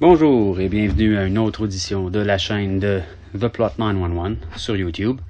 Bonjour et bienvenue à une autre audition de la chaîne de The Plot 911 sur YouTube.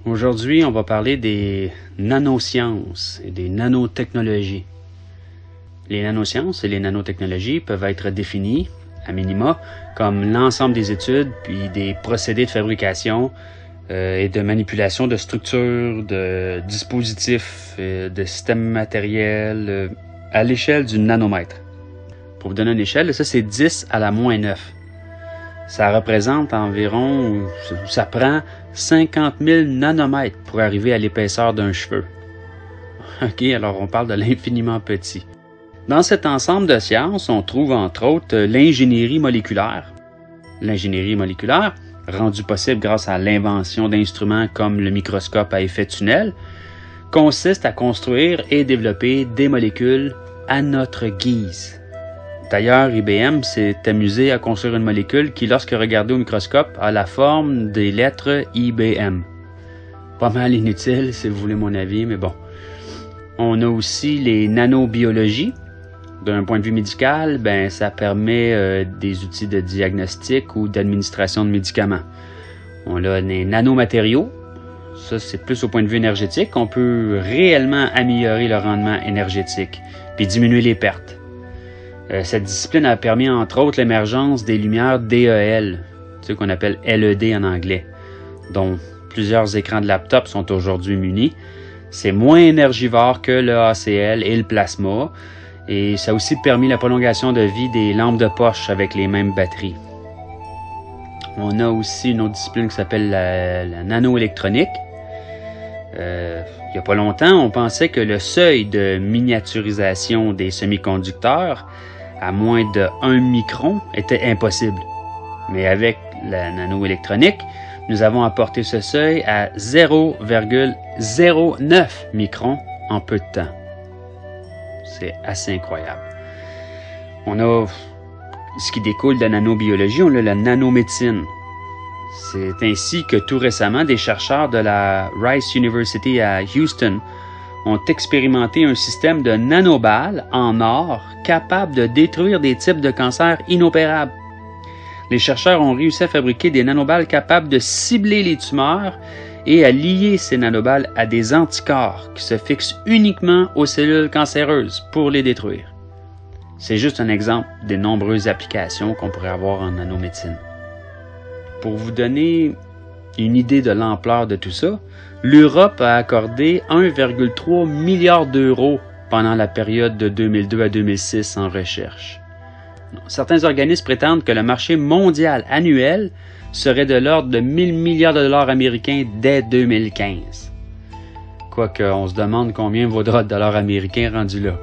Aujourd'hui, on va parler des nanosciences et des nanotechnologies. Les nanosciences et les nanotechnologies peuvent être définies, à minima, comme l'ensemble des études puis des procédés de fabrication et de manipulation de structures, de dispositifs, de systèmes matériels à l'échelle du nanomètre. Pour vous donner une échelle, ça c'est 10 à la moins 9. Ça représente environ, ça prend 50 000 nanomètres pour arriver à l'épaisseur d'un cheveu. Ok, alors on parle de l'infiniment petit. Dans cet ensemble de sciences, on trouve entre autres l'ingénierie moléculaire. L'ingénierie moléculaire, rendue possible grâce à l'invention d'instruments comme le microscope à effet tunnel, consiste à construire et développer des molécules à notre guise. D'ailleurs, IBM s'est amusé à construire une molécule qui, lorsque regardée au microscope, a la forme des lettres IBM. Pas mal inutile, si vous voulez mon avis, mais bon. On a aussi les nanobiologies. D'un point de vue médical, ça permet des outils de diagnostic ou d'administration de médicaments. On a les nanomatériaux. Ça, c'est plus au point de vue énergétique. On peut réellement améliorer le rendement énergétique puis diminuer les pertes. Cette discipline a permis entre autres l'émergence des lumières DEL, qu'on appelle LED en anglais, dont plusieurs écrans de laptop sont aujourd'hui munis. C'est moins énergivore que le ACL et le plasma, et ça a aussi permis la prolongation de vie des lampes de poche avec les mêmes batteries. On a aussi une autre discipline qui s'appelle la nanoélectronique. Il n'y a pas longtemps, on pensait que le seuil de miniaturisation des semi-conducteurs à moins de 1 micron était impossible. Mais avec la nanoélectronique, nous avons apporté ce seuil à 0,09 microns en peu de temps. C'est assez incroyable. On a ce qui découle de la nanobiologie, on a la nanomédecine. C'est ainsi que tout récemment, des chercheurs de la Rice University à Houston ont expérimenté un système de nanoballes en or capable de détruire des types de cancers inopérables. Les chercheurs ont réussi à fabriquer des nanoballes capables de cibler les tumeurs et à lier ces nanoballes à des anticorps qui se fixent uniquement aux cellules cancéreuses pour les détruire. C'est juste un exemple des nombreuses applications qu'on pourrait avoir en nanomédecine. Pour vous donner une idée de l'ampleur de tout ça, l'Europe a accordé 1,3 milliard d'euros pendant la période de 2002 à 2006 en recherche. Certains organismes prétendent que le marché mondial annuel serait de l'ordre de 1000 milliards de dollars américains dès 2015. Quoique, on se demande combien vaudra le dollar américain rendu là.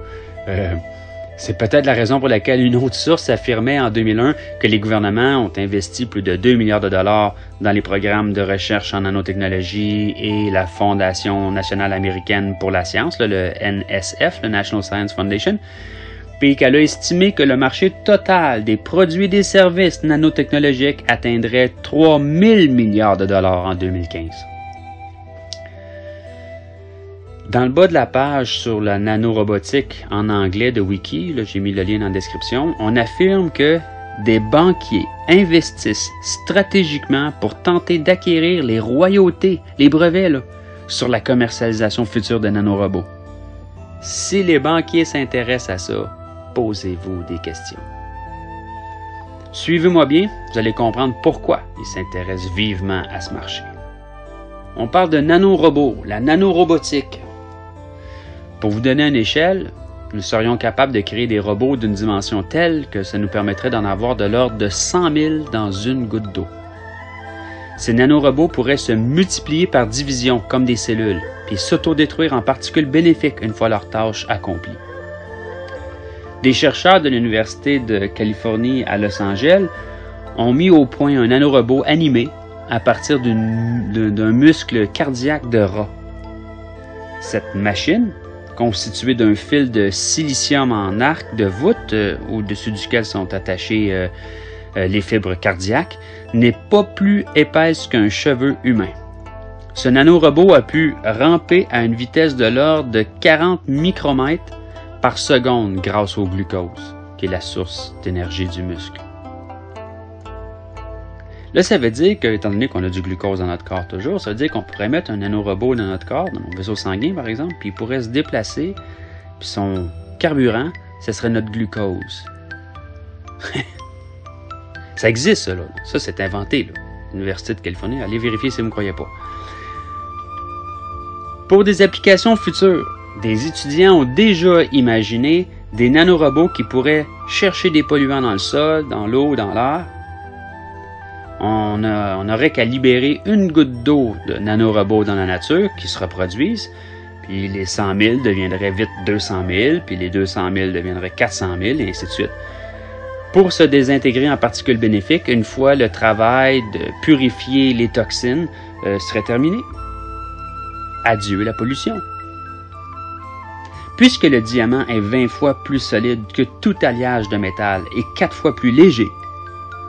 C'est peut-être la raison pour laquelle une autre source affirmait en 2001 que les gouvernements ont investi plus de 2 milliards de dollars dans les programmes de recherche en nanotechnologie et la Fondation nationale américaine pour la science, le NSF, le National Science Foundation, puis qu'elle a estimé que le marché total des produits et des services nanotechnologiques atteindrait 3 000 milliards de dollars en 2015. Dans le bas de la page sur la nanorobotique en anglais de Wiki, là, j'ai mis le lien dans la description, on affirme que des banquiers investissent stratégiquement pour tenter d'acquérir les royautés, les brevets, sur la commercialisation future de nanorobots. Si les banquiers s'intéressent à ça, posez-vous des questions. Suivez-moi bien, vous allez comprendre pourquoi ils s'intéressent vivement à ce marché. On parle de nanorobots, la nanorobotique. Pour vous donner une échelle, nous serions capables de créer des robots d'une dimension telle que ça nous permettrait d'en avoir de l'ordre de 100 000 dans une goutte d'eau. Ces nanorobots pourraient se multiplier par division comme des cellules, puis s'autodétruire en particules bénéfiques une fois leur tâche accomplie. Des chercheurs de l'Université de Californie à Los Angeles ont mis au point un nanorobot animé à partir d'un muscle cardiaque de rat. Cette machine, constituée d'un fil de silicium en arc de voûte au-dessus duquel sont attachées les fibres cardiaques, n'est pas plus épaisse qu'un cheveu humain. Ce nanorobot a pu ramper à une vitesse de l'ordre de 40 micromètres par seconde grâce au glucose, qui est la source d'énergie du muscle. Là, ça veut dire que, étant donné qu'on a du glucose dans notre corps toujours, ça veut dire qu'on pourrait mettre un nanorobot dans notre corps, dans nos vaisseaux sanguins par exemple, puis il pourrait se déplacer, puis son carburant, ce serait notre glucose. Ça existe, ça, là. Ça, c'est inventé, là. L'Université de Californie, allez vérifier si vous ne me croyez pas. Pour des applications futures, des étudiants ont déjà imaginé des nanorobots qui pourraient chercher des polluants dans le sol, dans l'eau, dans l'air. On n'aurait qu'à libérer une goutte d'eau de nanorobots dans la nature qui se reproduisent, puis les 100 000 deviendraient vite 200 000, puis les 200 000 deviendraient 400 000, et ainsi de suite. Pour se désintégrer en particules bénéfiques, une fois le travail de purifier les toxines serait terminé. Adieu la pollution. Puisque le diamant est 20 fois plus solide que tout alliage de métal et 4 fois plus léger,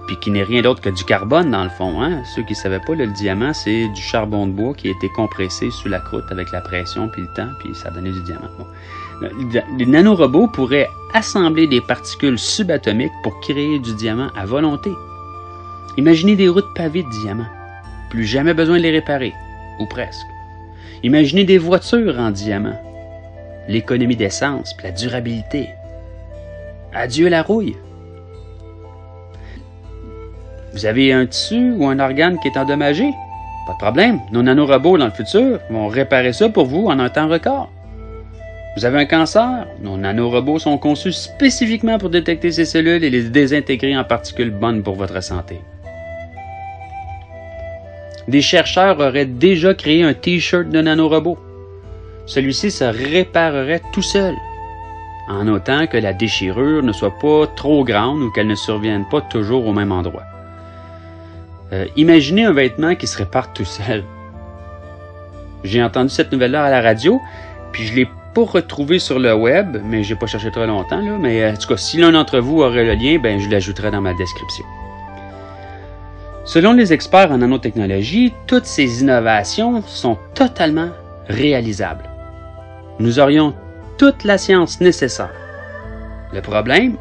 puis qui n'est rien d'autre que du carbone dans le fond, hein? Ceux qui ne savaient pas, le diamant, c'est du charbon de bois qui a été compressé sous la croûte avec la pression puis le temps, puis ça donnait du diamant. Bon. Les nanorobots pourraient assembler des particules subatomiques pour créer du diamant à volonté. Imaginez des routes pavées de diamants. Plus jamais besoin de les réparer, ou presque. Imaginez des voitures en diamant. L'économie d'essence, puis la durabilité. Adieu la rouille. Vous avez un tissu ou un organe qui est endommagé? Pas de problème. Nos nanorobots dans le futur vont réparer ça pour vous en un temps record. Vous avez un cancer? Nos nanorobots sont conçus spécifiquement pour détecter ces cellules et les désintégrer en particules bonnes pour votre santé. Des chercheurs auraient déjà créé un T-shirt de nanorobot. Celui-ci se réparerait tout seul, en autant que la déchirure ne soit pas trop grande ou qu'elle ne survienne pas toujours au même endroit. Imaginez un vêtement qui se répare tout seul. J'ai entendu cette nouvelle-là à la radio, puis je l'ai pas retrouvé sur le web, mais j'ai pas cherché très longtemps, là. Mais en tout cas, si l'un d'entre vous aurait le lien, ben je l'ajouterai dans ma description. Selon les experts en nanotechnologie, toutes ces innovations sont totalement réalisables. Nous aurions toute la science nécessaire. Le problème,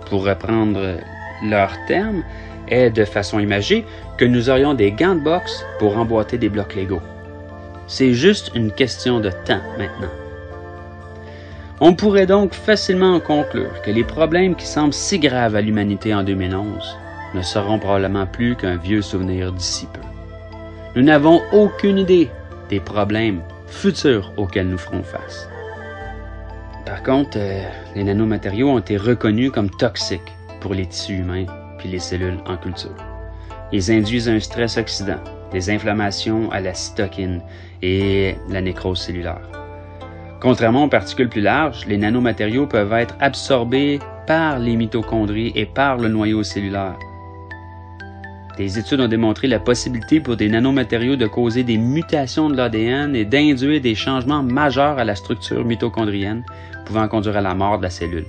pour reprendre leur terme, est de façon imagée que nous aurions des gants de boxe pour emboîter des blocs Lego. C'est juste une question de temps maintenant. On pourrait donc facilement conclure que les problèmes qui semblent si graves à l'humanité en 2011 ne seront probablement plus qu'un vieux souvenir d'ici peu. Nous n'avons aucune idée des problèmes futurs auxquels nous ferons face. Par contre, les nanomatériaux ont été reconnus comme toxiques pour les tissus humains puis les cellules en culture. Ils induisent un stress oxydant, des inflammations à la cytokine et la nécrose cellulaire. Contrairement aux particules plus larges, les nanomatériaux peuvent être absorbés par les mitochondries et par le noyau cellulaire. Des études ont démontré la possibilité pour des nanomatériaux de causer des mutations de l'ADN et d'induire des changements majeurs à la structure mitochondrienne, pouvant conduire à la mort de la cellule.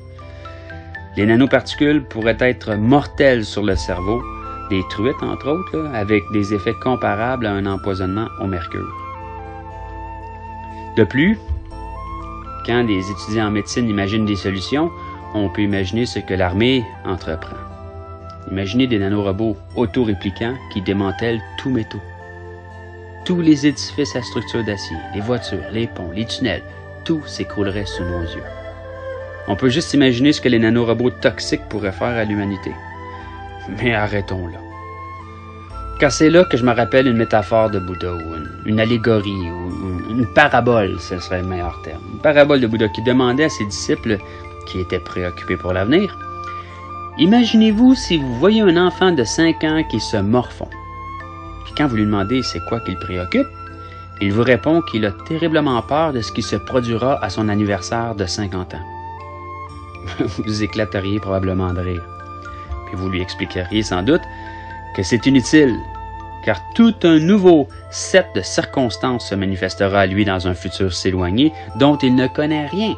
Les nanoparticules pourraient être mortelles sur le cerveau, des truites entre autres, là, avec des effets comparables à un empoisonnement au mercure. De plus, quand les étudiants en médecine imaginent des solutions, on peut imaginer ce que l'armée entreprend. Imaginez des nanorobots autoréplicants qui démantèlent tout métaux. Tous les édifices à structure d'acier, les voitures, les ponts, les tunnels, tout s'écroulerait sous nos yeux. On peut juste imaginer ce que les nanorobots toxiques pourraient faire à l'humanité. Mais arrêtons là. Car c'est là que je me rappelle une métaphore de Bouddha, ou une allégorie, ou une parabole, ce serait le meilleur terme. Une parabole de Bouddha qui demandait à ses disciples, qui étaient préoccupés pour l'avenir, imaginez-vous si vous voyez un enfant de 5 ans qui se morfond. Puis quand vous lui demandez c'est quoi qui le préoccupe, il vous répond qu'il a terriblement peur de ce qui se produira à son anniversaire de 50 ans. Vous éclateriez probablement de rire. Puis vous lui expliqueriez sans doute que c'est inutile, car tout un nouveau set de circonstances se manifestera à lui dans un futur si éloigné dont il ne connaît rien.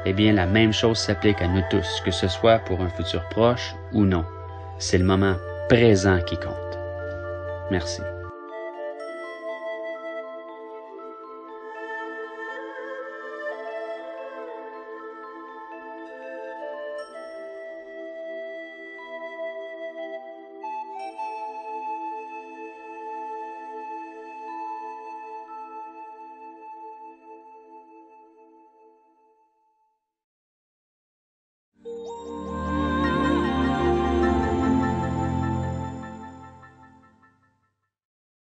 Eh bien, la même chose s'applique à nous tous, que ce soit pour un futur proche ou non. C'est le moment présent qui compte. Merci.